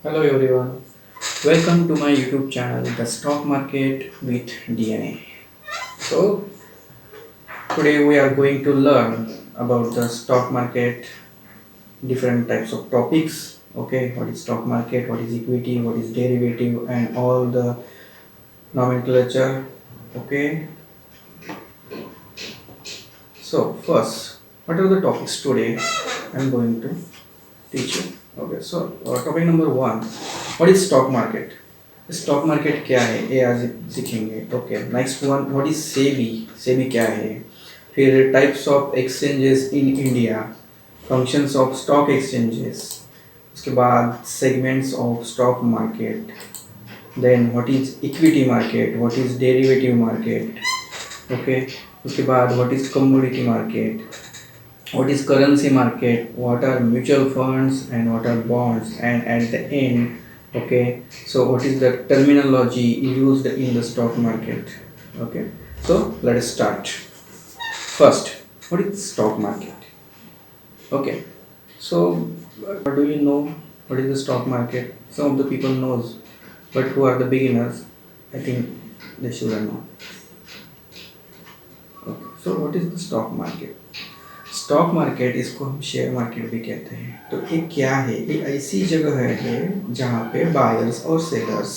Hello everyone, welcome to my YouTube channel, The Stock Market with DNA. So, today we are going to learn about the stock market, different types of topics. Okay, what is stock market, what is equity, what is derivative, and all the nomenclature. Okay, so first, what are the topics today? I'm going to teach you. Okay, so topic number one, what is stock market? Stock market क्या है ये आज सीखेंगे. Okay, next one, what is SEBI. SEBI क्या है. फिर types of exchanges in India, functions of stock exchanges. उसके बाद segments of stock market. Then what is equity market, what is derivative market. Okay, उसके बाद what is commodity market, what is currency market, what are mutual funds and what are bonds, and at the end, okay, so what is the terminology used in the stock market. Okay, so let us start. First, what is stock market. Okay, so do you know what is the stock market? Some of the people knows, but who are the beginners, I think they should know. Okay, so what is the stock market. Stock market, इसको हम share market भी कहते हैं. तो ये क्या है, ये ऐसी जगह है जहाँ पे बायर्स और सेलर्स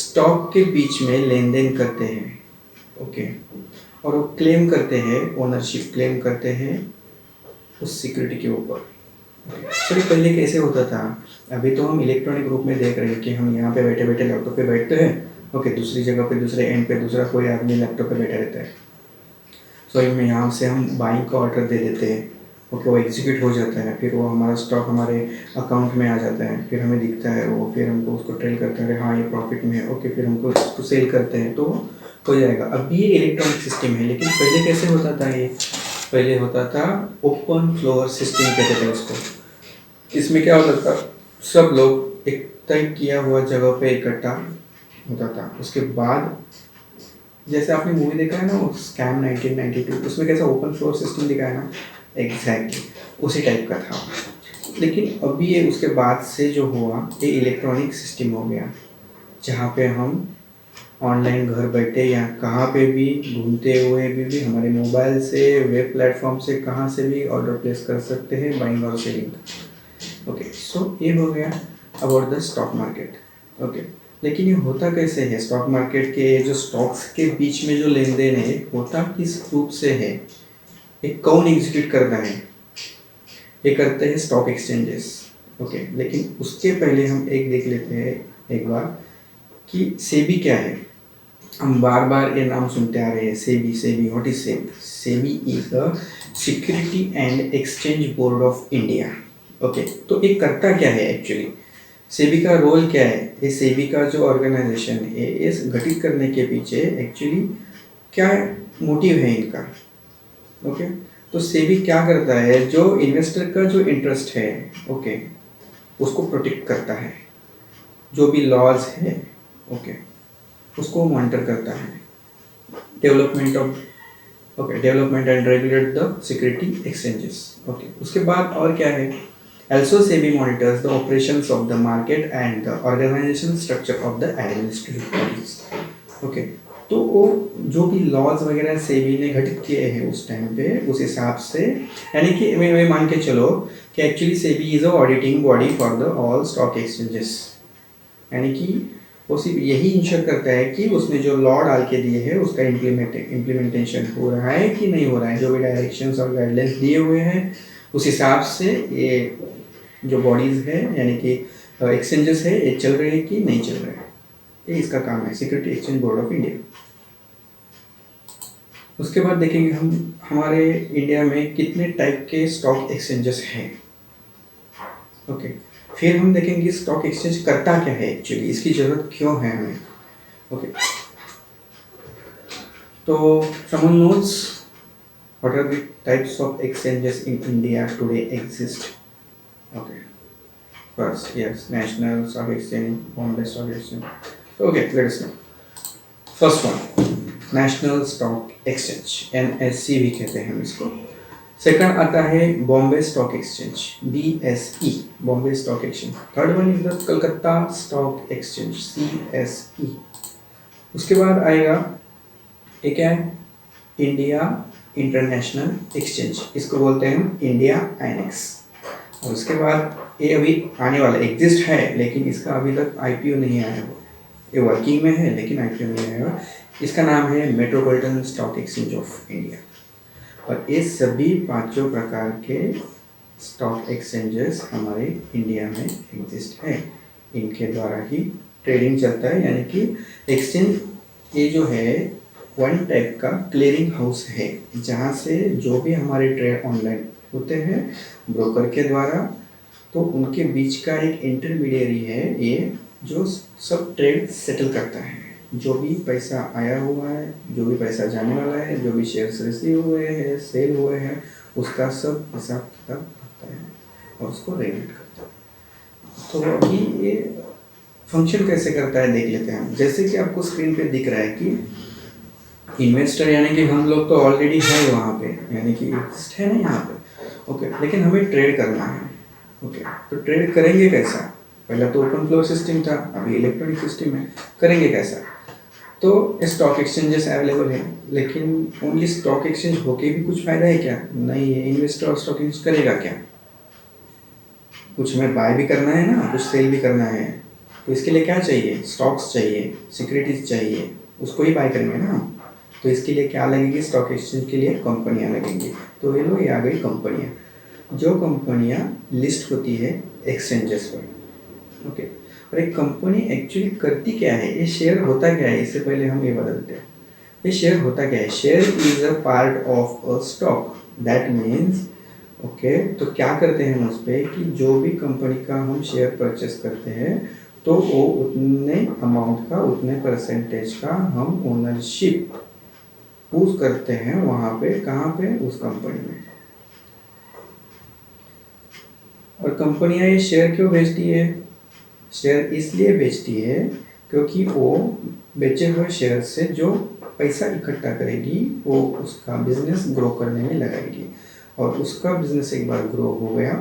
स्टॉक के बीच में लेन देन करते हैं. ओके, और वो क्लेम करते हैं, ओनरशिप क्लेम करते हैं उस सिक्योरिटी के ऊपर. सर ये पहले कैसे होता था. अभी तो हम इलेक्ट्रॉनिक रूप में देख रहे हैं कि हम यहाँ पे बैठे बैठे लैपटॉप पे बैठते हैं. ओके, दूसरी जगह पे दूसरे एंड पे दूसरा कोई आदमी लैपटॉप पे बैठा रहता है. सो में यहाँ से हम बाइंग का ऑर्डर दे देते हैं. ओके, वो एग्जीक्यूट हो जाता है, फिर वो हमारा स्टॉक हमारे अकाउंट में आ जाता है, फिर हमें दिखता है वो, फिर हमको उसको ट्रेल करते हैं, हाँ ये प्रॉफिट में है. ओके, फिर हमको उसको सेल करते हैं तो हो जाएगा. अब ये इलेक्ट्रॉनिक सिस्टम है, लेकिन पहले कैसे होता था ये. पहले होता था ओपन फ्लोर सिस्टम कहते थे उसको. इसमें क्या होता था, सब लोग एक तय किया हुआ जगह पे इकट्ठा होता था. उसके बाद जैसे आपने मूवी देखा है ना वो स्कैम 1992, उसमें कैसा ओपन फ्लोर सिस्टम दिखाया ना, एग्जैक्टली उसी टाइप का था. लेकिन अभी ये उसके बाद से जो हुआ ये इलेक्ट्रॉनिक सिस्टम हो गया, जहाँ पे हम ऑनलाइन घर बैठे या कहाँ पे भी घूमते हुए भी हमारे मोबाइल से, वेब प्लेटफॉर्म से, कहाँ से भी ऑर्डर प्लेस कर सकते हैं, बाइंग और सेलिंग. ओके, सो ये हो गया about the stock market. Okay, लेकिन ये होता कैसे है स्टॉक मार्केट के जो स्टॉक्स के बीच में जो लेन देन है होता किस रूप से है, ये कौन एग्जीक्यूट करता है. ये करते हैं स्टॉक एक्सचेंजेस. ओके, लेकिन उसके पहले हम एक देख लेते हैं एक बार कि सेबी क्या है. हम बार बार ये नाम सुनते आ रहे हैं, SEBI SEBI. What is SEBI. SEBI is a security and exchange board of India. Okay, तो ये करता क्या है एक्चुअली, सेबी का रोल क्या है. ये सेबी का जो ऑर्गेनाइजेशन है इस गठित करने के पीछे एक्चुअली क्या मोटिव है इनका. ओके, तो सेबी क्या करता है, जो इन्वेस्टर का जो इंटरेस्ट है ओके उसको प्रोटेक्ट करता है. जो भी लॉज है ओके उसको मॉनिटर करता है. Development of development and regulate the security exchanges. Okay, उसके बाद और क्या है. Also, SEBI monitors the operations of the market and the organizational structure of the administrative bodies. Okay, तो वो जो भी लॉज वगैरह सेबी ने घटित किए हैं उस टाइम पे उस हिसाब से, यानी कि मैं मान के चलो कि actually SEBI is a auditing body for the all stock exchanges. यानी कि वो सिर्फ यही इंश्योर करता है कि उसने जो लॉ डाल के दिए हैं उसका इम्प्लीमेंटेशन हो रहा है कि नहीं हो रहा है. जो भी डायरेक्शंस और गाइडलाइंस दिए हुए हैं उस हिसाब से ये जो बॉडीज़ है यानी कि एक्सचेंजेस है ये चल रहे हैं कि नहीं चल रहे हैं. ये इसका काम है, security exchange board of India. उसके बाद देखेंगे हम हमारे इंडिया में कितने टाइप के स्टॉक एक्सचेंजेस हैं. ओके, फिर हम देखेंगे स्टॉक एक्सचेंज करता क्या है एक्चुअली, इसकी ज़रूरत क्यों है हमें. ओके, तो someone knows what are the types of exchanges in India today exist. Okay, first yes, National Stock Exchange, Bombay Stock Exchange. Okay, let us know. First one, National Stock Exchange, NSE भी कहते हैं हम इसको. Second आता है Bombay stock exchange, BSE, Bombay stock exchange. Third one is the Calcutta stock exchange, CSE। उसके बाद आएगा एक है इंडिया इंटरनेशनल एक्सचेंज, इसको बोलते हैं हम इंडिया INX। और उसके बाद ये अभी आने वाला एग्जिस्ट है, लेकिन इसका अभी तक IPO नहीं आया हुआ, ये वर्किंग में है लेकिन IPO नहीं आया हुआ। इसका नाम है metropolitan stock exchange of India. और ये सभी पांचों प्रकार के स्टॉक एक्सचेंजेस हमारे इंडिया में एग्जिस्ट है, इनके द्वारा ही ट्रेडिंग चलता है। यानी कि एक्सचेंज ये जो है वन टाइप का क्लियरिंग हाउस है, जहाँ से जो भी हमारे ट्रेड ऑनलाइन होते हैं ब्रोकर के द्वारा, तो उनके बीच का एक इंटरमीडियरी है ये, जो सब ट्रेड सेटल करता है। जो भी पैसा आया हुआ है, जो भी पैसा जाने वाला है, जो भी शेयर्स रिसीव हुए हैं, सेल हुए हैं, उसका सब हिसाब किताब रखता है और उसको रेगुलेट करता है। तो अभी ये फंक्शन कैसे करता है देख लेते हैं। जैसे कि आपको स्क्रीन पे दिख रहा है कि इन्वेस्टर यानी कि हम लोग तो ऑलरेडी है वहाँ पे, यानी कि एग्जिस्ट है ना यहाँ पे, ओके। लेकिन हमें ट्रेड करना है, ओके। तो ट्रेड करेंगे कैसा? पहला तो ओपन फ्लो सिस्टम था, अभी इलेक्ट्रॉनिक सिस्टम है, करेंगे कैसा? तो स्टॉक एक्सचेंजेस अवेलेबल है, लेकिन ओनली स्टॉक एक्सचेंज होके भी कुछ फायदा है क्या? नहीं है। इन्वेस्टर और स्टॉक एक्सचेंज करेगा क्या? कुछ हमें बाय भी करना है ना, कुछ सेल भी करना है, तो इसके लिए क्या चाहिए? स्टॉक्स चाहिए, सिक्योरिटीज चाहिए, उसको ही बाय करेंगे ना। तो इसके लिए क्या लगेगी? स्टॉक एक्सचेंज के लिए कंपनियां लगेंगी। तो ये लो, ये आ गई कंपनियां, जो कंपनियां लिस्ट होती है एक्सचेंजेस पर, ओके। और एक कंपनी एक्चुअली करती क्या है, ये शेयर होता क्या है, इससे पहले हम ये बदलते हैं। ये शेयर होता क्या है? Share is a part of a stock, that means, okay. तो क्या करते हैं हम उस पर कि जो भी कंपनी का हम शेयर परचेस करते हैं, तो वो उतने अमाउंट का, उतने परसेंटेज का हम ओनरशिप यूज करते हैं वहाँ पे, कहाँ पे? उस कंपनी में। और कंपनियां ये शेयर क्यों बेचती है? शेयर इसलिए बेचती है क्योंकि वो बेचे हुए शेयर से जो पैसा इकट्ठा करेगी वो उसका बिजनेस ग्रो करने में लगाएगी। और उसका बिजनेस एक बार ग्रो हो गया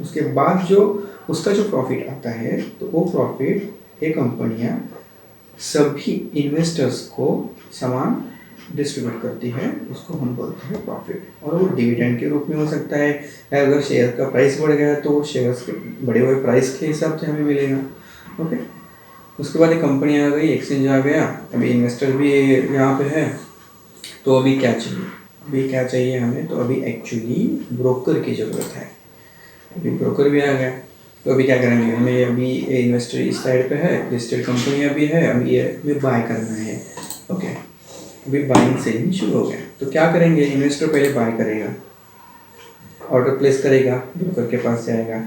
उसके बाद जो उसका जो प्रॉफिट आता है, तो वो प्रॉफिट ये कंपनियां सभी इन्वेस्टर्स को समान डिस्ट्रीब्यूट करती है, उसको हम बोलते हैं प्रॉफिट। और वो डिविडेंड के रूप में हो सकता है, अगर शेयर का प्राइस बढ़ गया तो शेयर्स के बढ़े हुए प्राइस के हिसाब से हमें मिलेगा, ओके। उसके बाद एक कंपनी आ गई, एक्सचेंज आ गया, अभी इन्वेस्टर भी यहाँ पे है। तो अभी क्या चाहिए? अभी क्या चाहिए हमें? तो अभी एक्चुअली ब्रोकर की ज़रूरत है। अभी ब्रोकर भी आ गया, तो अभी क्या करेंगे? हमें अभी इन्वेस्टर इस साइड पे है, लिस्टेड कंपनियाँ भी है, अभी ये बाय करना है, ओके। अभी बाइंग सेलिंग शुरू हो गया, तो क्या करेंगे? इन्वेस्टर पहले बाय करेगा, ऑर्डर प्लेस करेगा, ब्रोकर के पास जाएगा,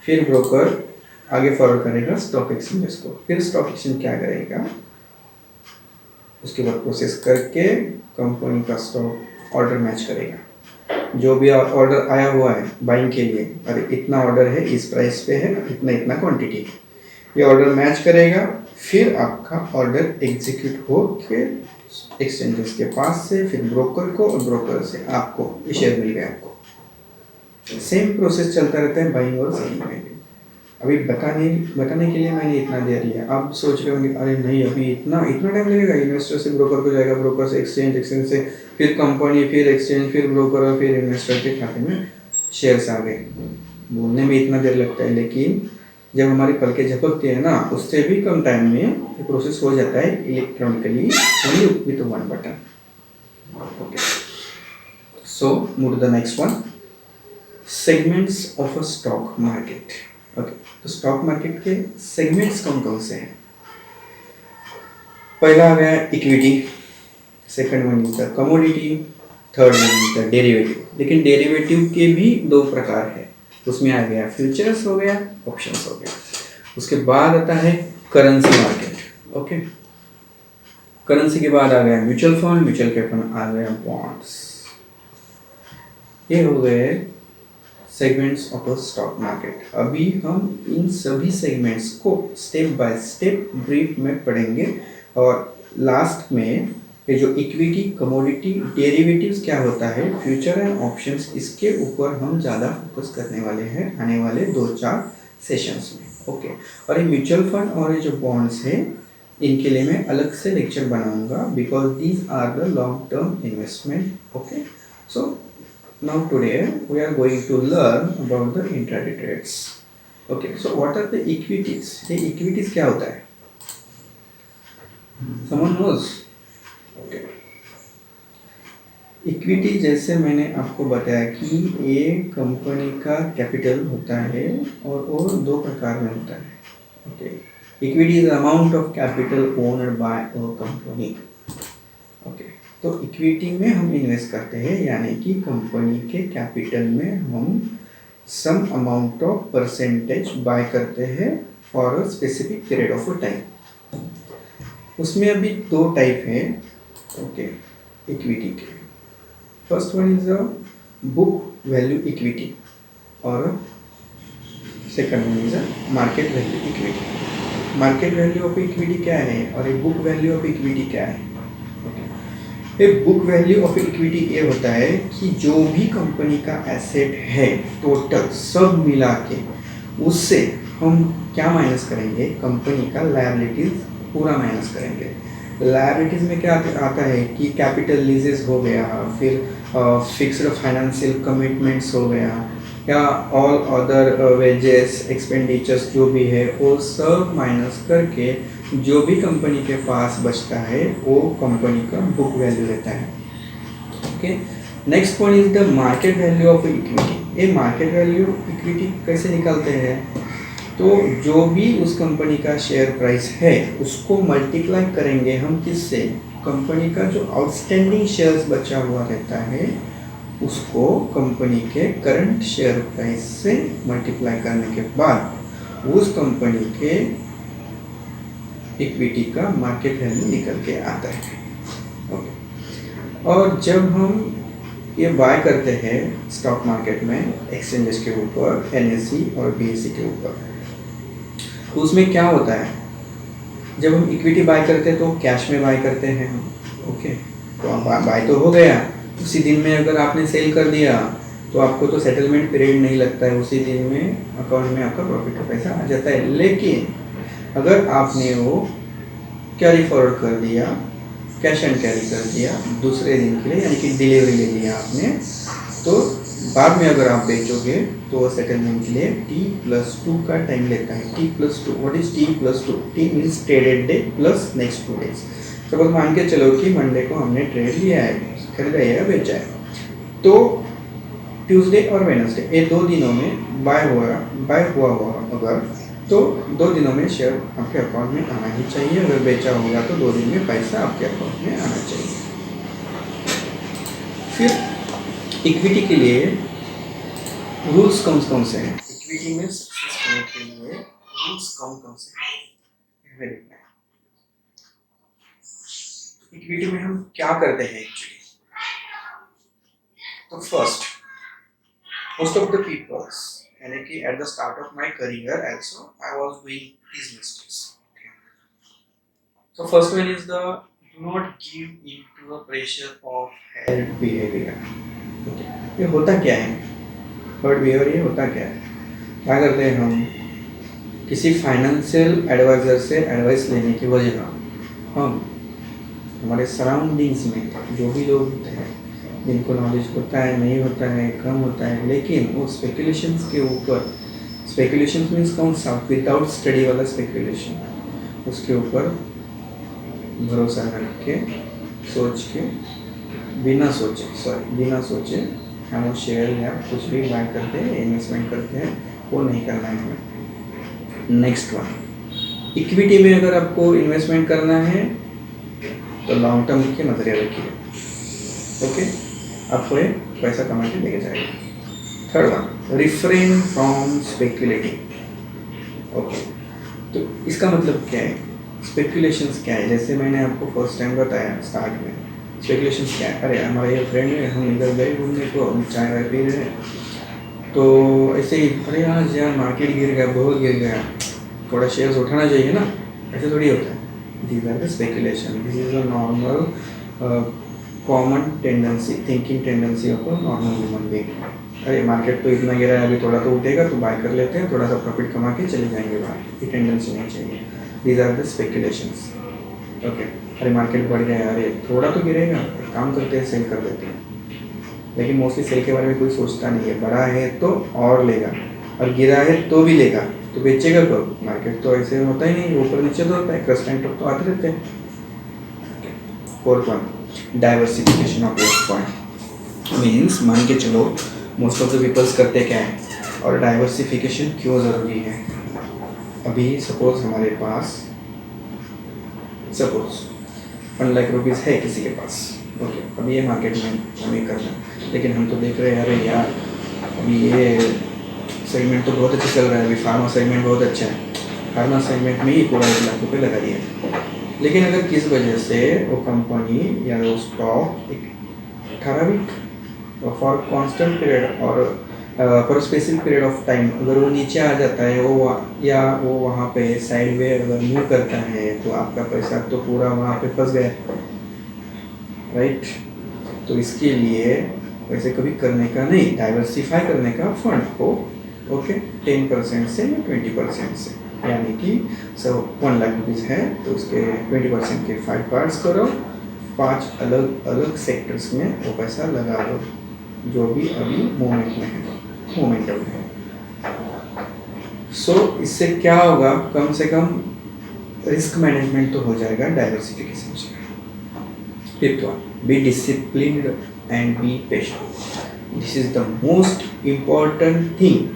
फिर ब्रोकर आगे फॉरवर्ड करेगा स्टॉक एक्सचेंजेस को, फिर स्टॉक एक्सचेंज क्या करेगा? उसके बाद प्रोसेस करके कंपनी का स्टॉक ऑर्डर मैच करेगा। जो भी ऑर्डर आया हुआ है बाइंग के लिए, अरे इतना ऑर्डर है, इस प्राइस पे है, इतना इतना क्वांटिटी है, ये ऑर्डर मैच करेगा, फिर आपका ऑर्डर एग्जीक्यूट हो के एक्सचेंजेस के पास से फिर ब्रोकर को, और ब्रोकर से आपको ये शेयर मिल गया। आपको सेम प्रोसेस चलता रहता है बाइंग और सेलिंग में भी। अभी बताने के लिए मैंने इतना दे दिया। आप सोच रहे होंगे अरे नहीं अभी इतना टाइम लगेगा, इन्वेस्टर से ब्रोकर को जाएगा, ब्रोकर से एक्सचेंज, एक्सचेंज से फिर कंपनी, फिर एक्सचेंज, फिर ब्रोकर और फिर इन्वेस्टर के खाते में शेयर्स आ गए। बोलने में इतना देर लगता है, लेकिन जब हमारी पलकें झपकती है ना, उससे भी कम टाइम में ये प्रोसेस हो जाता है electronically with one button, okay. So move to the next one, segments of a stock market, okay. तो स्टॉक मार्केट के सेगमेंट्स कौन कौन से हैं? पहला आ गया equity, second one is the commodity, third one is the derivative. लेकिन डेरिवेटिव के भी दो प्रकार है, उसमें आ गया फ्यूचर्स हो गया, ऑप्शंस हो गया। उसके बाद आता है करेंसी मार्केट, ओके। करेंसी के बाद आ गया म्यूचुअल फंड, म्यूचुअल के फंड आ गया बॉन्ड्स। ये हो गए segments of the stock market. अभी हम इन सभी सेगमेंट्स को स्टेप बाय स्टेप ब्रीफ में पढ़ेंगे, और लास्ट में ये जो इक्विटी, कमोडिटी, डेरिवेटिव्स क्या होता है, फ्यूचर एंड ऑप्शंस, इसके ऊपर हम ज़्यादा फोकस करने वाले हैं आने वाले 2-4 सेशंस में। ओके, और ये म्यूचुअल फंड और ये जो बॉन्ड्स है इनके लिए मैं अलग से लेक्चर बनाऊंगा, because these are the long term investment. Okay, so now today we are going to learn about the intraday trades. Okay, so what are the equities? ये इक्विटीज क्या होता है? Someone knows? ओके, इक्विटी जैसे मैंने आपको बताया कि ये कंपनी का कैपिटल होता है और वो 2 प्रकार में होता है। Okay, equity is amount of capital owned by a company. Okay, तो इक्विटी में हम इन्वेस्ट करते हैं, यानी कि कंपनी के कैपिटल में हम some amount of percentage buy करते हैं for a specific period of a time. उसमें अभी 2 टाइप है। ओके, इक्विटी के first one is a book value equity और second one is a market value equity. Market value of equity क्या है और ये बुक वैल्यू ऑफ इक्विटी क्या है? ओके, ये बुक वैल्यू ऑफ इक्विटी ये होता है कि जो भी कंपनी का एसेट है टोटल सब मिला के उससे हम क्या माइनस करेंगे, कंपनी का लायबिलिटीज पूरा माइनस करेंगे। लायबिलिटीज में क्या आता है कि कैपिटल लीजेस हो गया, फिर फिक्स्ड फाइनेंशियल कमिटमेंट्स हो गया, या ऑल अदर वेजेस एक्सपेंडिचर्स जो भी है वो सब माइनस करके जो भी कंपनी के पास बचता है वो कंपनी का बुक वैल्यू रहता है। Okay, next point is the market value of equity. ये मार्केट वैल्यू इक्विटी कैसे निकालते हैं? तो जो भी उस कंपनी का शेयर प्राइस है उसको मल्टीप्लाई करेंगे हम किससे, कंपनी का जो आउटस्टैंडिंग शेयर्स बचा हुआ रहता है उसको कंपनी के करंट शेयर प्राइस से मल्टीप्लाई करने के बाद उस कंपनी के इक्विटी का मार्केट वैल्यू निकल के आता है। ओके, और जब हम ये बाय करते हैं स्टॉक मार्केट में एक्सचेंजेस के ऊपर, एनएसई और बीएसई के ऊपर, तो उसमें क्या होता है, जब हम इक्विटी बाय करते हैं तो कैश में बाय करते हैं हम। ओके, तो बाय तो हो गया, उसी दिन में अगर आपने सेल कर दिया तो आपको तो सेटलमेंट पीरियड नहीं लगता है, उसी दिन में अकाउंट में आपका प्रॉफिट का पैसा आ जाता है। लेकिन अगर आपने वो कैरी फॉरवर्ड कर दिया, कैश एंड कैरी कर दिया दूसरे दिन के लिए, यानी कि डिलीवरी ले लिया आपने, तो बाद में अगर आप बेचोगे तो सेटलमेंट के लिए T+2 का टाइम लेता है। T+2, what is T+2? T means traded debt plus next 2 days. Suppose मान के चलो कि मंडे को हमने ट्रेड लिया है, खरीदा है या बेचा है, तो ट्यूसडे और वेडनेसडे ये 2 दिनों में बाय हुआ अगर, तो 2 दिनों में शेयर आपके अकाउंट में आना ही चाहिए। अगर बेचा होगा तो 2 दिन में पैसा आपके अकाउंट में आना चाहिए। फिर इक्विटी के लिए रूल्स कौन से हैं? इक्विटी में सक्सेस होने के लिए रूल्स कौन से हैं? इक्विटी में हम क्या करते हैं एक्चुअली? तो first, most of the peoples, यानी कि at the start of my career also I was doing these mistakes. Okay. So first one is the do not give in to the pressure of herd behavior. Okay. ये होता क्या है? herd behavior ये होता क्या है? क्या करते हैं हम? किसी फाइनेंशियल एडवाइजर से एडवाइस लेने की वजह हम हमारे सराउंडिंग्स में जो भी लोग होते हैं जिनको नॉलेज होता है, नहीं होता है, कम होता है, लेकिन वो स्पेकुलेशंस के ऊपर, स्पेकुलेशंस मीन्स कौन सा, विदाउट स्टडी वाला स्पेकुलेशन, उसके ऊपर भरोसा रख के सोच के बिना सोचे हम वो शेयर या कुछ भी बाय करते हैं, इन्वेस्टमेंट करते हैं, वो नहीं करना है हमें। नेक्स्ट वन, इक्विटी में अगर आपको इन्वेस्टमेंट करना है तो लॉन्ग टर्म की नजरिया रखिए। ओके, आपको ये पैसा कमा के लेके जाएगा। Third one, refrain from speculating. Okay, तो इसका मतलब क्या है, स्पेकुलेशंस क्या है? जैसे मैंने आपको फर्स्ट टाइम बताया स्टार्ट में, स्पेकुलेशंस क्या है? अरे हमारा ये फ्रेंड है, हम इधर गए घूमने को, हम चाय वाय पी रहे हैं, तो ऐसे ही अरे आज यार मार्केट गिर गया, बहुत गिर गया, थोड़ा शेयर्स उठाना चाहिए ना, ऐसे थोड़ी होता है। These are the speculation. This is a normal common tendency, thinking tendency of normal human being. अरे मार्केट तो इतना गिरा है, अभी थोड़ा तो उठेगा तो बाय कर लेते हैं, थोड़ा सा प्रॉफिट कमा के चले जाएंगे बाहर, ये टेंडेंसी नहीं चाहिए। These are the speculations. Okay, अरे मार्केट बढ़ गया है, अरे थोड़ा तो गिरेगा, काम करते हैं, सेल कर देते हैं। लेकिन मोस्टली सेल के बारे में कोई सोचता नहीं है। बढ़ा है तो और लेगा, और गिरा है तो भी लेगा, तो बेचेगा कब? मार्केट तो ऐसे होता ही नहीं, ऊपर नीचे तो होता है, क्रस्ट एंड टॉप तो आते रहते हैं। Fourth one, diversification of risk fund. Means मान के चलो मोस्ट ऑफ द पीपल्स करते क्या है, और डाइवर्सिफिकेशन क्यों ज़रूरी है। अभी सपोज हमारे पास सपोज 1,00,000 है किसी के पास, ओके, अभी ये मार्केट में हमें करना है, लेकिन हम तो देख रहे हैं अरे यार अभी ये सेगमेंट तो बहुत अच्छा चल रहा है, अभी फार्मा सेगमेंट बहुत अच्छा है, फार्मा सेगमेंट में ही पूरा 1,00,000 लगा दिया। लेकिन अगर किस वजह से वो कंपनी या वो स्टॉक एक ठराविक फॉर कॉन्स्टेंट पीरियड और for specific period of time अगर वो नीचे आ जाता है, या वो वहाँ पे साइड अगर मूव करता है, तो आपका पैसा तो पूरा वहाँ पे फंस गया, राइट। तो इसके लिए वैसे कभी करने का नहीं, डाइवर्सिफाई करने का फंड को, ओके, 10% से या 20% से, यानी कि सब 1,00,000 है तो उसके 20% के 5 पार्ट्स करो, 5 अलग अलग सेक्टर्स में वो पैसा लगा दो, जो भी अभी मोमेंट में है, मोमेंटम है। सो इससे क्या होगा, कम से कम रिस्क मैनेजमेंट तो हो जाएगा डाइवर्सिफिकेशन से। Fifth one, be disciplined and be patient. This is the most important thing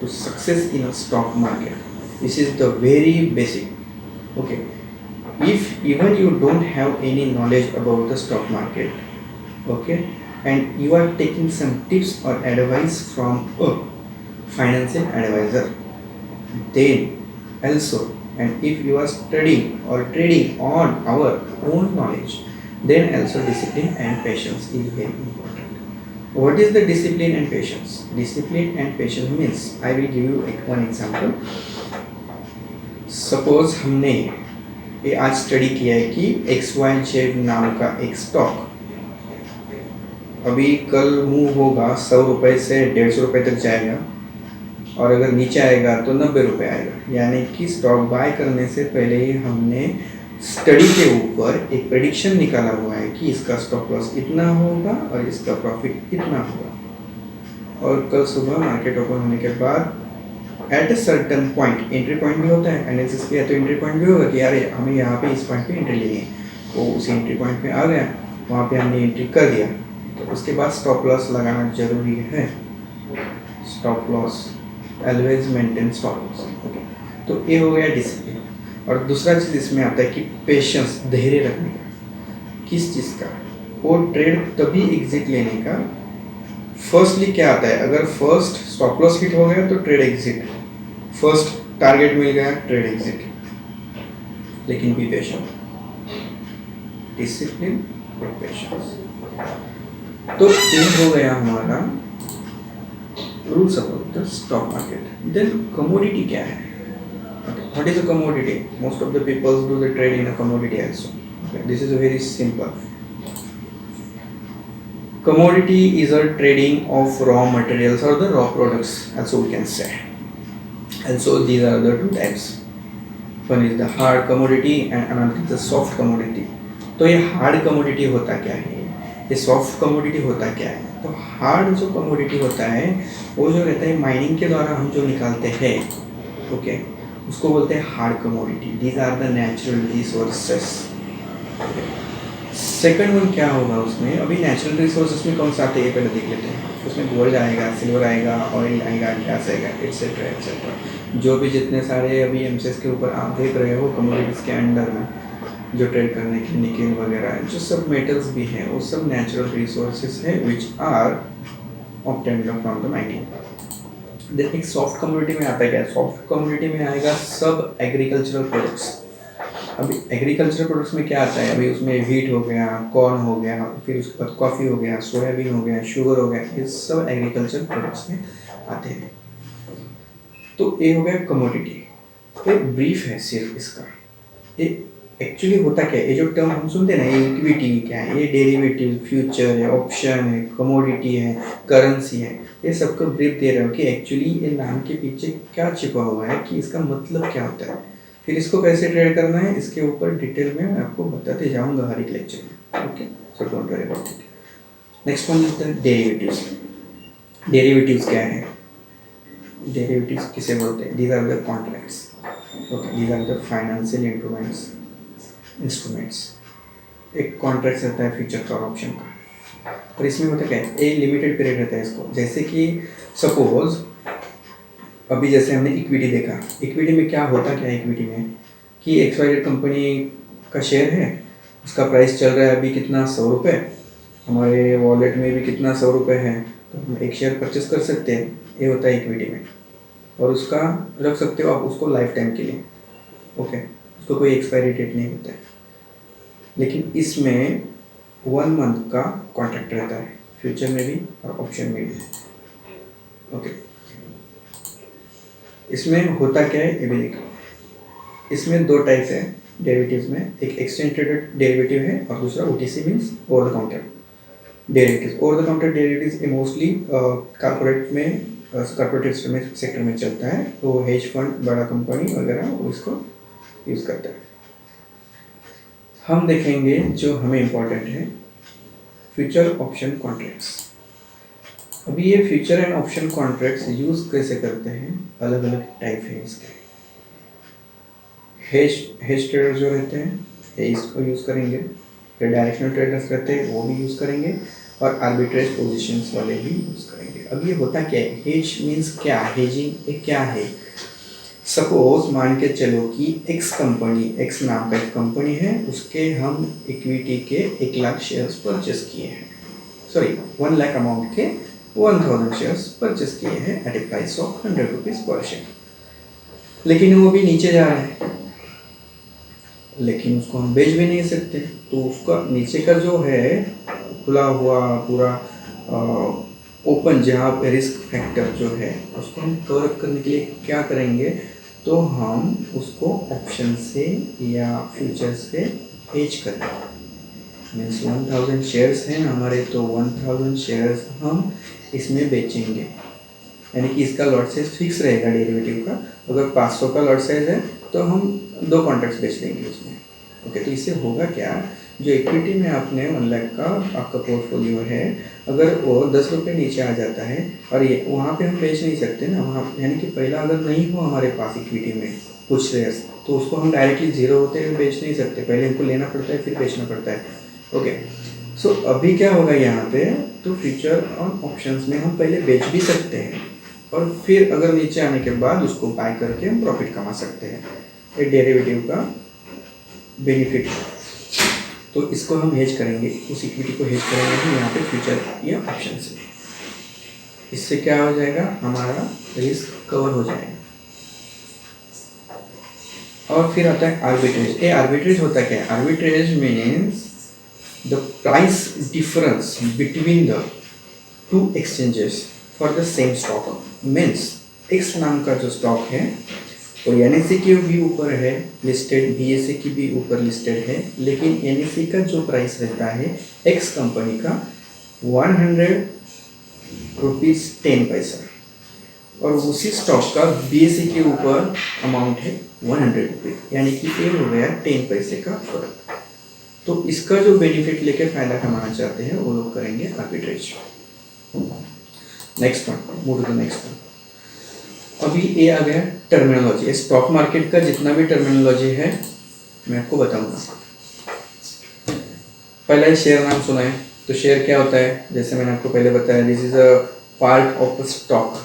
to success in a stock market. This is the very basic. Okay, if even you don't have any knowledge about the stock market, okay, and you are taking some tips or advice from a financial advisor, then also, and if you are studying or trading on our own knowledge, then also discipline and patience is very important. What is the discipline and patience? Discipline and patience means, I will give you one example. Suppose हमने ये आज study किया है कि XYZ नाम का एक stock अभी कल मूव होगा 100 रुपये से 150 रुपये तक जाएगा, और अगर नीचे आएगा तो 90 रुपये आएगा। यानी कि स्टॉक बाय करने से पहले ही हमने स्टडी के ऊपर एक प्रेडिक्शन निकाला हुआ है कि इसका स्टॉप लॉस इतना होगा और इसका प्रॉफिट इतना होगा, और कल सुबह मार्केट ओपन होने के बाद at a certain point, entry point भी होता है एनालिसिस किया तो एंट्री पॉइंट भी होगा कि यार हमें यहाँ पे इस पॉइंट पे एंट्री लेनी है, वो उसी एंट्री पॉइंट पे आ गया, वहाँ पे हमने एंट्री कर दिया, तो उसके बाद स्टॉप लॉस लगाना जरूरी है। Stop loss always maintain stop loss, okay. तो ये हो गया डिसिप्लिन। और दूसरा चीज़ इसमें आता है कि पेशेंस, धैर्य रखने का। किस चीज़ का? वो ट्रेड तभी एग्जिट लेने का। फर्स्टली क्या आता है, अगर फर्स्ट स्टॉप लॉस हिट हो गया तो ट्रेड एग्जिट, फर्स्ट टारगेट मिल गया ट्रेड एग्जिट। लेकिन बी पेशेंट, डिसिप्लिन और पेशेंस। तो ये हो गया हमारा rules about the stock market. Then commodity क्या है? What is a commodity? Most of the people do the trade in a commodity also. Okay, this is a very simple. Commodity is a trading of raw materials or the raw products, also we can say. Also these are the two types. One is the hard commodity and another is the soft commodity. तो ये hard commodity होता क्या है, ये soft commodity होता क्या है? तो hard जो commodity होता है वो जो रहता है माइनिंग के द्वारा हम जो निकालते हैं, ओके, उसको बोलते हैं hard commodity. These are the natural resources. Second one क्या होगा उसमें, अभी नेचुरल रिसोर्सेस में कौन सा आते हैं पहले देख लेते हैं। उसमें गोल्ड आएगा, सिल्वर आएगा, ऑयल आएगा, गैस आएगा, एटसेट्रा एटसेट्रा। जो भी जितने सारे अभी एमसीएक्स के ऊपर आप देख रहे हो कमोडिटीज़ के अंडर में जो ट्रेड करने के निकेल वगैरह जो सब मेटल्स भी हैं, वो सब नेचुरल रिसोर्सेज है which are obtained from the mining. Then एक सॉफ्ट कम्युनिटी में आता है क्या, सॉफ्ट कम्युनिटी में आएगा सब एग्रीकल्चरल प्रोडक्ट्स। अभी एग्रीकल्चरल प्रोडक्ट्स में क्या आता है, अभी उसमें व्हीट हो गया, कॉर्न हो गया, फिर उसके बाद कॉफ़ी हो गया, सोयाबीन हो गया, शुगर हो गया, ये सब एग्रीकल्चरल प्रोडक्ट्स में आते हैं। तो ये हो गया कमोडिटी। एक ब्रीफ है सिर्फ इसका, ये एक्चुअली होता क्या है, ये जो टर्म हम सुनते हैं ना, ये इक्विटी क्या है, ये डेरिवेटिव, फ्यूचर है, ऑप्शन है, कमोडिटी है, करेंसी है, ये सबको ब्रीफ दे रहे हो कि एक्चुअली ये नाम के पीछे क्या छिपा हुआ है, कि इसका मतलब क्या होता है, फिर इसको कैसे ट्रेड करना है, इसके ऊपर डिटेल में मैं आपको बताते जाऊँगा हर एक लेक्चर में। Okay, so don't worry about it. Next one is the derivatives. Derivatives क्या है? डेरिवेटिव्स किसे बोलते हैं? These are the contracts. Okay, these are the financial instruments. एक कॉन्ट्रैक्ट रहता है फ्यूचर का और ऑप्शन का, और इसमें होता क्या है, एक लिमिटेड पीरियड रहता है इसको। जैसे कि सपोज अभी जैसे हमने इक्विटी देखा, इक्विटी में क्या होता क्या है इक्विटी में, कि XYZ कंपनी का शेयर है, उसका प्राइस चल रहा है अभी कितना, 100 रुपये, हमारे वॉलेट में भी कितना 100 रुपये है, तो हम एक शेयर परचेस कर सकते हैं, ये होता है इक्विटी में। और उसका रख सकते हो आप उसको लाइफ टाइम के लिए। ओके, उसको कोई एक्सपायरी डेट नहीं होता है। लेकिन इसमें 1 मंथ का कॉन्ट्रैक्ट रहता है, फ्यूचर में भी और ऑप्शन में भी। ओके, इसमें होता क्या है ये भी देखो। इसमें 2 टाइप्स है डेरिवेटिव्स में, एक एक्सचेंज ट्रेडेड डेरिवेटिव है और दूसरा OTC means over the counter derivatives. Over the counter derivatives mostly corporate में, कॉर्पोरेट सेक्टर में चलता है, तो हेज फंड, बड़ा कंपनी वगैरह उसको यूज़ करता है। हम देखेंगे जो हमें इम्पोर्टेंट है, फ्यूचर ऑप्शन कॉन्ट्रैक्ट्स। अभी ये future and option contracts use कैसे करते हैं, अलग अलग टाइप है इसके। हेज ट्रेडर जो रहते हैं ये इसको यूज़ करेंगे, फिर डायरेक्शनल ट्रेडर्स रहते हैं वो भी यूज़ करेंगे, और आर्बिट्रेज पोजीशंस वाले भी यूज़ करेंगे। अब ये होता क्या है, हेज मीन्स क्या, हेजिंग ये क्या है। सपोज मान के चलो कि एक्स कंपनी, एक्स नाम का एक कंपनी है, उसके हम इक्विटी के 1 लाख शेयर्स परचेस किए हैं, सॉरी 1 लाख अमाउंट के 1000 शेयर्स परचेस किए हैं at a price of 100 rupees per share. लेकिन वो भी नीचे जा रहा है, लेकिन उसको हम बेच भी नहीं सकते, तो उसका नीचे का जो है खुला हुआ पूरा ओपन, जहाँ पे रिस्क फैक्टर जो है उसको हम कवर करने के लिए क्या करेंगे, तो हम उसको ऑप्शन से या फ्यूचर से हेज करेंगे। मीन्स 1000 शेयर्स हैं हमारे, तो 1000 शेयर्स हम इसमें बेचेंगे, यानी कि इसका लॉट साइज फिक्स रहेगा डेरिवेटिव का। अगर 500 का लॉट साइज है तो हम 2 कॉन्ट्रैक्ट्स बेच देंगे उसमें। ओके, तो इससे होगा क्या, जो इक्विटी में आपने 1 लाख का आपका पोर्टफोलियो है, अगर वो 10 रुपये नीचे आ जाता है, और ये वहाँ पे हम बेच नहीं सकते ना वहाँ, यानी कि पहला अगर नहीं हो हमारे पास इक्विटी में कुछ शेयर्स, तो उसको हम डायरेक्टली जीरो होते हुए बेच नहीं सकते, पहले हमको लेना पड़ता है फिर बेचना पड़ता है। ओके, सो अभी क्या होगा यहाँ पे, तो फ्यूचर और ऑप्शंस में हम पहले बेच भी सकते हैं, और फिर अगर नीचे आने के बाद उसको बाय करके हम प्रॉफिट कमा सकते हैं। ये डेरिवेटिव का बेनिफिट है, तो इसको हम हेज करेंगे, उस इक्विटी को हेज करेंगे हम यहाँ पे फ्यूचर या ऑप्शन से। इससे क्या हो जाएगा, हमारा रिस्क कवर हो जाएगा। और फिर आता है आर्बिट्रेज। ये आर्बिट्रेज होता क्या है, arbitrage means the price difference between the 2 exchanges for the same stock. Means x नाम का जो स्टॉक है तो NSE के भी ऊपर है लिस्टेड, BSE की भी ऊपर लिस्टेड है, लेकिन NSE का जो प्राइस रहता है एक्स कंपनी का 100 रुपीज़ 10 पैसा, और उसी स्टॉक का BSE के ऊपर अमाउंट है 100 रुपीज़, यानी कि ये हो गया 10 पैसे का फर्क। तो इसका जो बेनिफिट लेके फ़ायदा कमाना चाहते हैं वो लोग करेंगे arbitrage. Next one, move to the next one. अभी ये आ गया टर्मिनोलॉजी। स्टॉक मार्केट का जितना भी टर्मिनोलॉजी है मैं आपको बताऊंगा। पहला ही शेयर नाम सुना है, तो शेयर क्या होता है, जैसे मैंने आपको पहले बताया, this is a part of a stock,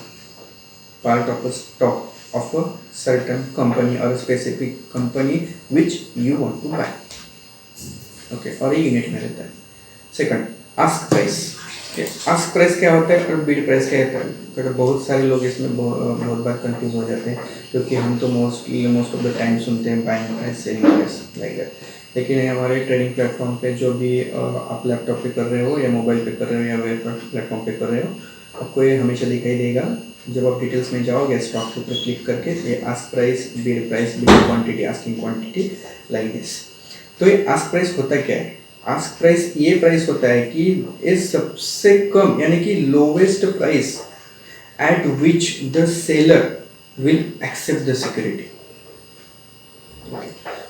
part of a stock of a certain company और specific company which you want to buy. Okay, और ये यूनिट में रहता है। Second, ask price. Ask price क्या होता है और बिड प्राइस क्या होता है, तो बहुत सारे लोग इसमें बहुत बार कंफ्यूज हो जाते हैं, क्योंकि हम तो मोस्ट ऑफ द टाइम सुनते हैं buying price, selling price like that. लेकिन हमारे ट्रेडिंग प्लेटफॉर्म पे जो भी आप लैपटॉप पे कर रहे हो या मोबाइल पे कर रहे हो या वेब प्लेटफॉर्म पे कर रहे हो, आपको ये हमेशा दिखाई देगा। जब आप डिटेल्स में जाओगे स्टॉक के ऊपर क्लिक करके, ये ask price, bid quantity, asking quantity like this. तो ये आस्क प्राइस होता क्या है? आस्क प्राइस ये प्राइस होता है कि ये सबसे कम यानी कि lowest price at which the seller will accept the security.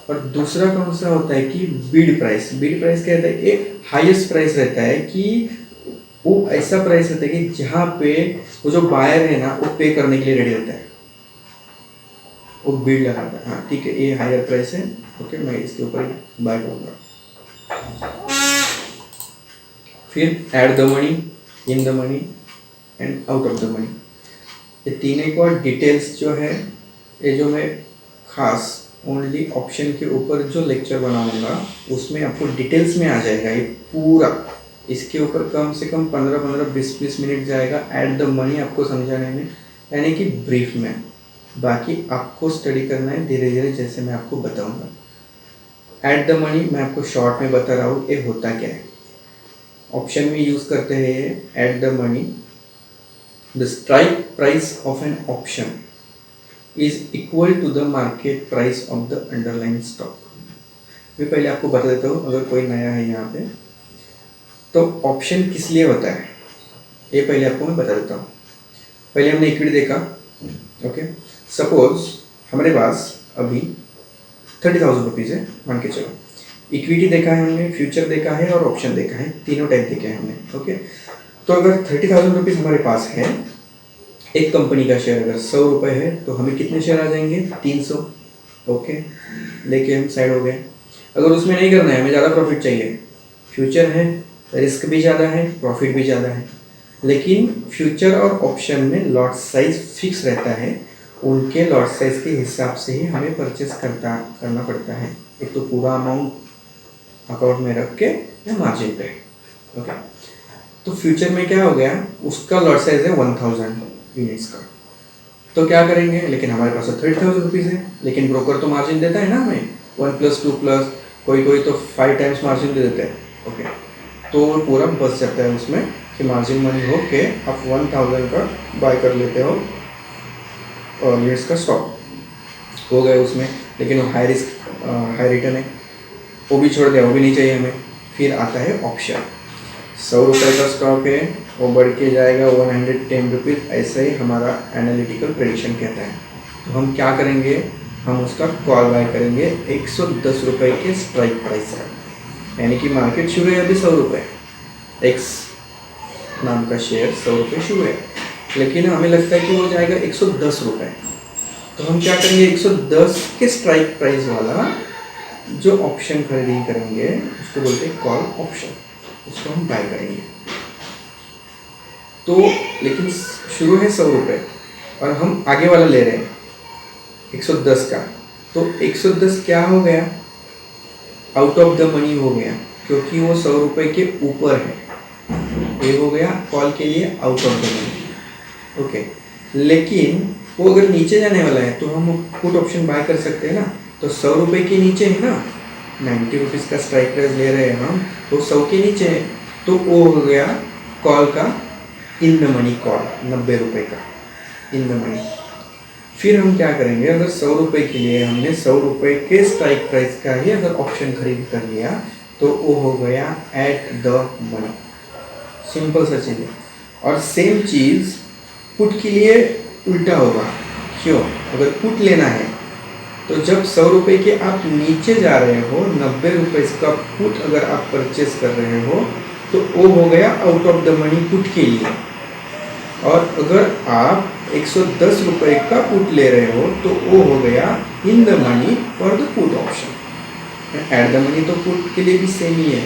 और दूसरा कौन सा होता है कि बिड प्राइस। बिड प्राइस क्या रहता है? एक हाईएस्ट प्राइस रहता है कि वो ऐसा प्राइस रहता है कि जहाँ पे वो जो बायर है ना वो पे करने के लिए रेडी रहता है, वो बिड लगाता है। हाँ ठीक है, ये हायर प्राइस है, ओके मैं इसके ऊपर बाय करूँगा। फिर add the money, in the money and out of the money, ये तीनों को डिटेल्स जो है ये जो मैं खास ओनली ऑप्शन के ऊपर जो लेक्चर बनाऊंगा उसमें आपको डिटेल्स में आ जाएगा ये पूरा। इसके ऊपर कम से कम 15-20 मिनट जाएगा ऐड द मनी आपको समझाने में, यानी कि ब्रीफ में। बाकी आपको स्टडी करना है धीरे धीरे जैसे मैं आपको बताऊंगा। ऐड द मनी मैं आपको शॉर्ट में बता रहा हूँ ये होता क्या है। ऑप्शन में यूज़ करते हैं ये add the money. The strike price of an option is equal to the market price of the underline stock. मैं पहले आपको बता देता हूँ अगर कोई नया है यहाँ पे, तो ऑप्शन किस लिए होता है ये पहले आपको मैं बता देता हूँ। पहले हमने इक्विटी देखा, ओके सपोज हमारे पास अभी 30,000 रुपीज़ है मान के चलो। इक्विटी देखा है हमने, फ्यूचर देखा है और ऑप्शन देखा है, तीनों टाइप देखे हैं हमने, ओके। तो अगर 30,000 रुपीज़ हमारे पास है, एक कंपनी का शेयर अगर 100 रुपये है तो हमें कितने शेयर आ जाएंगे? 300, ओके लेके हम साइड हो गए। अगर उसमें नहीं करना है, हमें ज़्यादा प्रॉफिट चाहिए, फ्यूचर है रिस्क भी ज़्यादा है प्रॉफिट भी ज़्यादा है, लेकिन फ्यूचर और ऑप्शन में लॉट साइज फिक्स रहता है, उनके लॉट साइज के हिसाब से ही हमें परचेस करना पड़ता है। एक तो पूरा अमाउंट अकाउंट में रख के या मार्जिन पे, ओके। तो फ्यूचर में क्या हो गया, उसका लॉट साइज है 1000 यूनिट्स का, तो क्या करेंगे, लेकिन हमारे पास 30,000 रुपीज़ है, लेकिन ब्रोकर तो मार्जिन देता है ना हमें 1+2+, कोई तो 5 टाइम्स मार्जिन दे देते हैं, ओके। तो वो पूरा बच जाता है उसमें कि मार्जिन मनी हो के आप 1000 का बाय कर लेते हो और यूनिट्स का स्टॉक हो गया उसमें, लेकिन वो हाई रिस्क हाई रिटर्न है, वो भी छोड़ दिया, वो भी नहीं चाहिए हमें। फिर आता है ऑप्शन, 100 रुपये का स्टॉक है, वो बढ़ के जाएगा 110 रुपीज़, ऐसे ही हमारा एनालिटिकल प्रेडिक्शन कहता है। तो हम क्या करेंगे, हम उसका कॉल बाय करेंगे 110 रुपये के स्ट्राइक प्राइस का, यानी कि मार्केट शुरू है अभी 100 रुपये, एक्स नाम का शेयर 100 रुपये शुरू है, लेकिन हमें लगता है कि वो जाएगा 110 रुपये। तो हम क्या करेंगे, 110 के स्ट्राइक प्राइस वाला जो ऑप्शन खरीदी करेंगे उसको बोलते हैं कॉल ऑप्शन, उसको हम बाय करेंगे। तो लेकिन शुरू है 100 रुपये और हम आगे वाला ले रहे हैं 110 का, तो 110 क्या हो गया, आउट ऑफ द मनी हो गया, क्योंकि वो 100 रुपये के ऊपर है, ये हो गया कॉल के लिए out of the money, okay. लेकिन वो अगर नीचे जाने वाला है तो हम पुट ऑप्शन बाय कर सकते हैं ना, तो 100 रुपये के नीचे है ना, 90 रुपीज़ का स्ट्राइक प्राइस ले रहे हैं हम, तो 100 के नीचे है, तो वो हो गया कॉल का इन द मनी कॉल, 90 रुपये का इन द मनी। फिर हम क्या करेंगे, अगर 100 रुपये के लिए हमने 100 रुपये के स्ट्राइक प्राइस का ही अगर ऑप्शन खरीद कर लिया तो वो हो गया एट द मनी, सिंपल सा चीज़ है। और सेम चीज़ पुट के लिए उल्टा होगा, क्यों, अगर पुट लेना है तो जब 100 रुपये के आप नीचे जा रहे हो, 90 रुपये का पुट अगर आप परचेस कर रहे हो तो वो हो गया out of the money put के लिए। और अगर आप 110 रुपये का पुट ले रहे हो तो वो हो गया in the money for the put option. At the money तो पुट के लिए भी सेम ही है,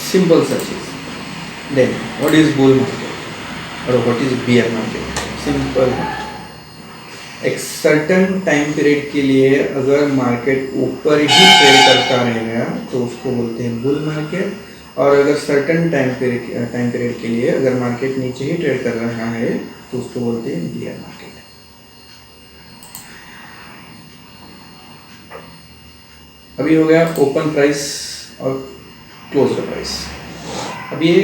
सिंपल सा चीज। Then what is bull market और what is bear market, simple है। एक सर्टन टाइम पीरियड के लिए अगर मार्केट ऊपर ही ट्रेड करता रहेगा तो उसको बोलते हैं बुल मार्केट, और अगर सर्टन टाइम पीरियड के लिए अगर मार्केट नीचे ही ट्रेड कर रहा है तो उसको बोलते हैं बियर मार्केट। अभी हो गया ओपन प्राइस और क्लोज प्राइस। अब ये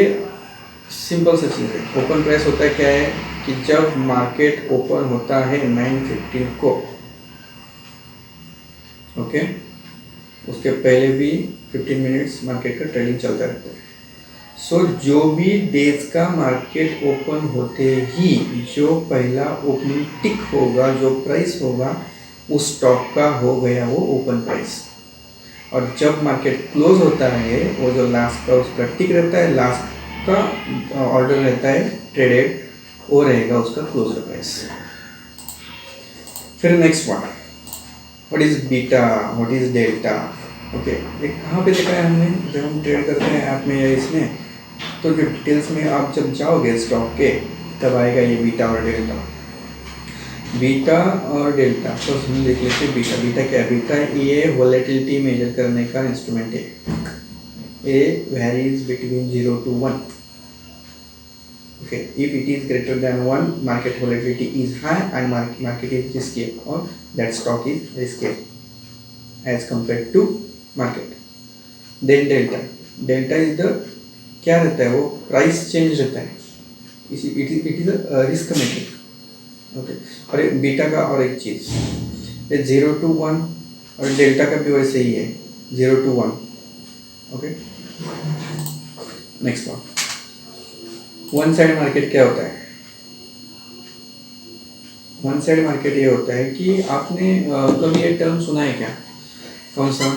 सिंपल सा चीज़ है। ओपन प्राइस होता है क्या है कि जब मार्केट ओपन होता है 9:15 को, ओके, उसके पहले भी 15 मिनट्स मार्केट का ट्रेडिंग चलता रहता है। सो जो भी डेज का मार्केट ओपन होते ही जो पहला ओपनिंग टिक होगा, जो प्राइस होगा, उस स्टॉक का हो गया वो ओपन प्राइस। और जब मार्केट क्लोज होता है वो जो लास्ट का उसका टिक रहता है, लास्ट का ऑर्डर रहता है ट्रेडेड, वो रहेगा उसका क्लोजर प्राइस। फिर next one, what is beta, what is delta. Okay, ये कहाँ पे देखा है हमने, जब हम ट्रेड करते हैं ऐप में या इसमें, तो जो डिटेल्स में आप जब जाओगे स्टॉक के तब आएगा ये बीटा और डेल्टा। बीटा और डेल्टा तो हम देख लेते हैं। बीटा, बीटा क्या है? बीटा ये वॉलेटिलिटी मेजर करने का इंस्ट्रूमेंट है। ए varies between 0 to 1। Okay, if it is greater than 1, market volatility is high and market is risky, or that stock is risky as compared to market. Then delta, delta is the क्या रहता है, वो price change रहता है, it is a risk metric. Okay, और एक beta का और एक चीज़, ये 0 to 1 और डेल्टा का भी वैसे ही है, 0 to 1। Okay, next one, one side market क्या होता है? वन साइड मार्केट ये होता है कि आपने कभी ये टर्म सुना है क्या? कौन सा?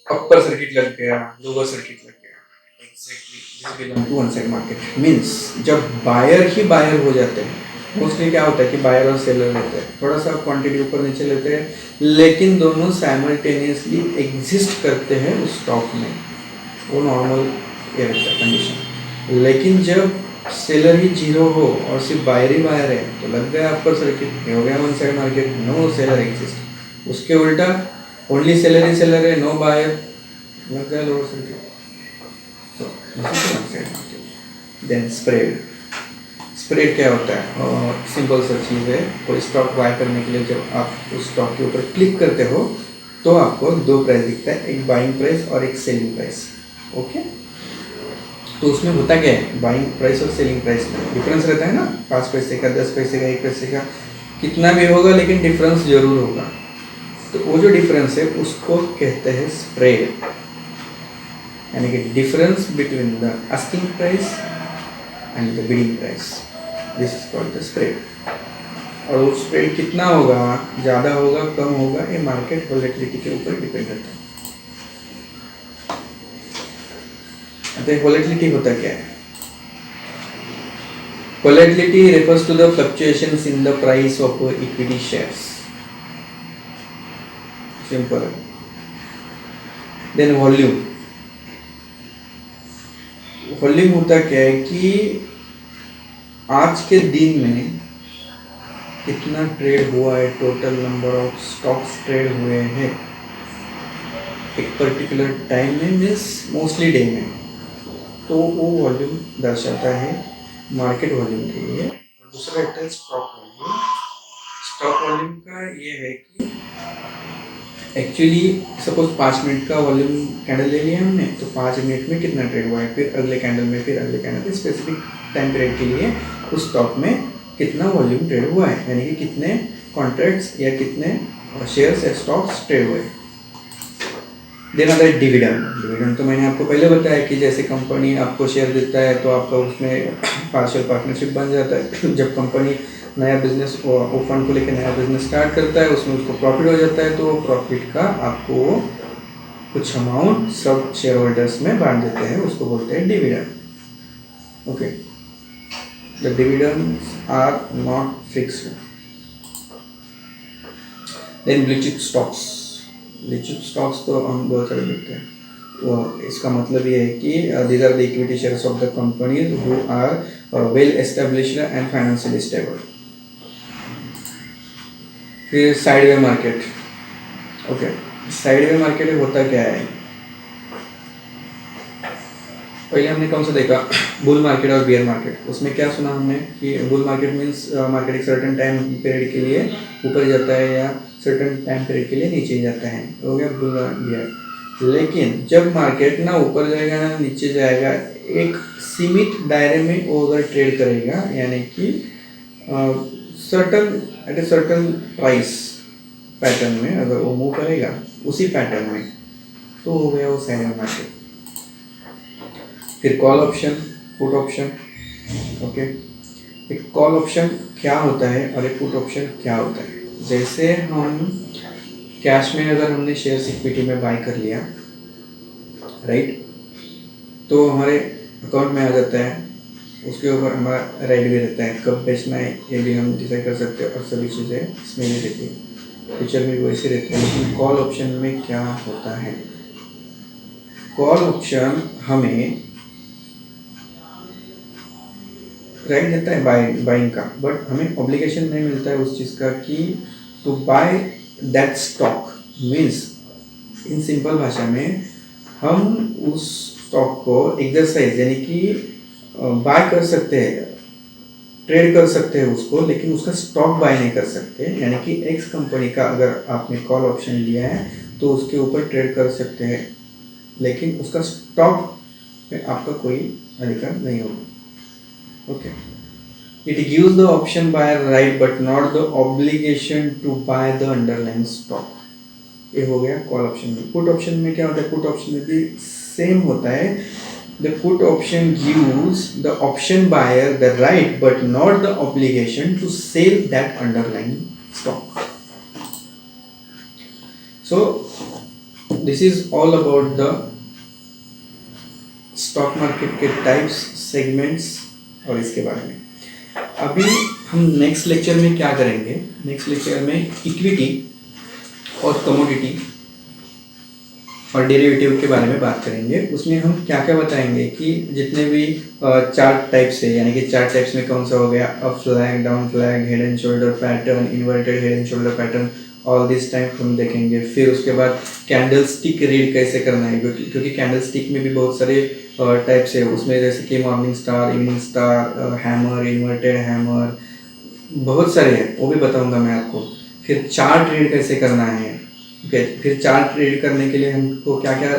अपर सर्किट लग गया, लोअर सर्किट लग गया। Exactly, this belong to one side market. Means जब बायर ही बायर हो जाते हैं, मोस्टली क्या होता है कि बायर और सेलर रहते हैं, थोड़ा सा क्वांटिटी ऊपर नीचे लेते हैं, लेकिन दोनों साइमल्टेनियसली एग्जिस्ट करते हैं उस स्टॉक में, वो नॉर्मल ये रहता है कंडीशन। लेकिन जब सेलर ही जीरो हो और सिर्फ बायर ही बायर है तो लग गया अपर सर्किट, हो गया one side market, no seller exist. उसके उल्टा ओनली सेलर ही सेलर है, नो बायर, लग गया lower circuit. So one side market. Then spread, spread क्या होता है? सिंपल सा चीज़ है, कोई स्टॉक बाय करने के लिए जब आप उस स्टॉक के ऊपर क्लिक करते हो तो आपको दो प्राइस दिखता है, एक बाइंग प्राइस और एक सेलिंग प्राइस। ओके, तो उसमें होता क्या है, बाइंग प्राइस और सेलिंग प्राइस में डिफरेंस रहता है ना, 5 पैसे का, 10 पैसे का, 1 पैसे का, कितना भी होगा लेकिन डिफरेंस जरूर होगा। तो वो जो डिफरेंस है उसको कहते हैं स्प्रेड, यानी कि difference between the asking price and the bidding price, this is called the spread. और वो स्प्रेड कितना होगा, ज़्यादा होगा कम होगा, ये मार्केट वॉलेटिलिटी के ऊपर डिपेंड करता है। वॉलेटिलिटी होता क्या है? Volatility refers to the fluctuations in the price of equity shares. Simple. Then volume. Volume होता क्या है कि आज के दिन में कितना ट्रेड हुआ है, total number of stocks trade हुए हैं एक पर्टिकुलर टाइम में, मीन्स मोस्टली डे में, तो वो वॉल्यूम दर्शाता है मार्केट वॉल्यूम के लिए। और दूसरा रहता है स्टॉक वॉल्यूम। स्टॉक वॉल्यूम का ये है कि एक्चुअली सपोज 5 मिनट का वॉल्यूम कैंडल ले लिया हमने, तो 5 मिनट में कितना ट्रेड हुआ है, फिर अगले कैंडल में, फिर अगले कैंडल में, स्पेसिफिक टाइम पीरियड के लिए उस स्टॉक में कितना वॉल्यूम ट्रेड हुआ है, यानी कि कितने कॉन्ट्रैक्ट्स या कितने शेयर्स या स्टॉक्स ट्रेड हुए। देन आता है डिविडेंड। डिविडेंड तो मैंने आपको पहले बताया कि जैसे कंपनी आपको शेयर देता है तो आपका उसमें पार्शियल पार्टनरशिप बन जाता है। जब कंपनी नया बिजनेस, वो फंड को लेकर नया बिजनेस स्टार्ट करता है, उसमें उसको प्रॉफिट हो जाता है, तो प्रॉफिट का आपको कुछ अमाउंट सब शेयर होल्डर्स में बांट देते हैं, उसको बोलते हैं dividend. Okay, the dividends are not fixed. Then blue chip stocks. Blue chip stocks तो हम बहुत सारे देखते हैं, वो इसका मतलब ये है कि these are the equity shares of the companies who are well established and financially stable. फिर sideway market. Okay, sideway market होता क्या है? पहले हमने कौन सा देखा, बुल मार्केट और बियर मार्केट। उसमें क्या सुना हमने कि बुल मार्केट मीन्स मार्केट एक सर्टेन टाइम पीरियड के लिए ऊपर जाता है या सर्टेन टाइम पीरियड के लिए नीचे जाता है, हो गया बुल बियर। लेकिन जब मार्केट ना ऊपर जाएगा ना नीचे जाएगा, एक सीमित दायरे में वो अगर ट्रेड करेगा, यानी कि certain at a certain price, pattern में अगर वो मूव करेगा उसी पैटर्न में, तो हो गया वो सेकंड मार्केट। फिर call option, put option. Okay, एक कॉल ऑप्शन क्या होता है और एक पुट ऑप्शन क्या होता है। जैसे हम कैश में अगर हमने शेयर इक्विटी में बाय कर लिया, राइट, तो हमारे अकाउंट में आ जाता है, उसके ऊपर हमारा राइट भी रहता है, कब बेचना है ये भी हम डिसाइड कर सकते हैं और सभी चीज़ें इसमें ही रहती है। फ्यूचर में भी वैसे रहते हैं। लेकिन कॉल ऑप्शन में क्या होता है, कॉल ऑप्शन हमें राइट देता है बाइंग का, बट हमें ऑब्लिगेशन नहीं मिलता है उस चीज़ का कि to buy that stock. Means in simple भाषा में हम उस स्टॉक को एक्सरसाइज यानी कि बाय कर सकते हैं, ट्रेड कर सकते हैं उसको, लेकिन उसका स्टॉक बाय नहीं कर सकते। यानी कि एक्स कंपनी का अगर आपने कॉल ऑप्शन लिया है तो उसके ऊपर ट्रेड कर सकते हैं, लेकिन उसका स्टॉक में आपका कोई अधिकार नहीं होगा। Okay, it gives the option buyer right but not the obligation to buy the underline stock. ये हो गया कॉल ऑप्शन में। पुट ऑप्शन में क्या होता है, पुट ऑप्शन में भी सेम होता है। The put option gives the option buyer the right but not the obligation to sell that underline stock. So this is all about the stock market के types, segments और इसके बारे में। अभी हम नेक्स्ट लेक्चर में क्या करेंगे, नेक्स्ट लेक्चर में इक्विटी और कमोडिटी और डेरिवेटिव के बारे में बात करेंगे। उसमें हम क्या क्या बताएंगे कि जितने भी चार्ट टाइप्स है, यानी कि चार्ट टाइप्स में कौन सा हो गया, up flag, down flag, head and shoulder pattern, inverted head and shoulder pattern, all this type हम देखेंगे। फिर उसके बाद कैंडल स्टिक रीड कैसे करना है, क्योंकि कैंडल स्टिक में भी बहुत सारे टाइप्स है उसमें, जैसे कि morning star, evening star, hammer, inverted hammer, बहुत सारे हैं, वो भी बताऊंगा मैं आपको। फिर चार्ट रीड कैसे करना है। ओके, फिर चार्ट रीड करने के लिए हमको क्या क्या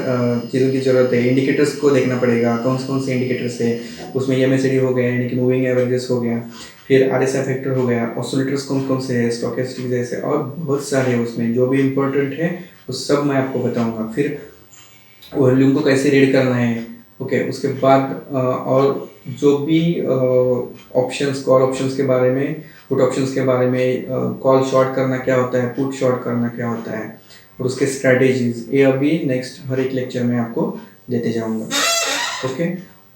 चीज़ों की ज़रूरत है, इंडिकेटर्स को देखना पड़ेगा, कौन से इंडिकेटर्स है उसमें। एमएसडी हो गया यानी कि मूविंग एवरेजेस हो गया, फिर आरएसआई फैक्टर हो गया, ऑसिलेटर्स कौन से है, स्टोकेस्टिक जैसे, और बहुत सारे उसमें जो भी इम्पोर्टेंट है वो सब मैं आपको बताऊंगा। फिर वॉल्यूम को कैसे रीड करना है। ओके, उसके बाद और जो भी ऑप्शंस, कॉल ऑप्शंस के बारे में, पुट ऑप्शंस के बारे में, कॉल शॉर्ट करना क्या होता है, पुट शॉर्ट करना क्या होता है, और उसके स्ट्रैटेजीज, ये अभी नेक्स्ट हर एक लेक्चर में आपको देते जाऊंगा। ओके,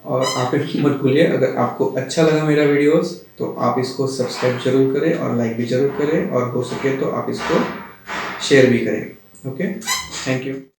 और आप मत भूलिए, अगर आपको अच्छा लगा मेरा वीडियोस तो आप इसको सब्सक्राइब जरूर करें और लाइक भी जरूर करें, और हो सके तो आप इसको शेयर भी करें। Okay, thank you.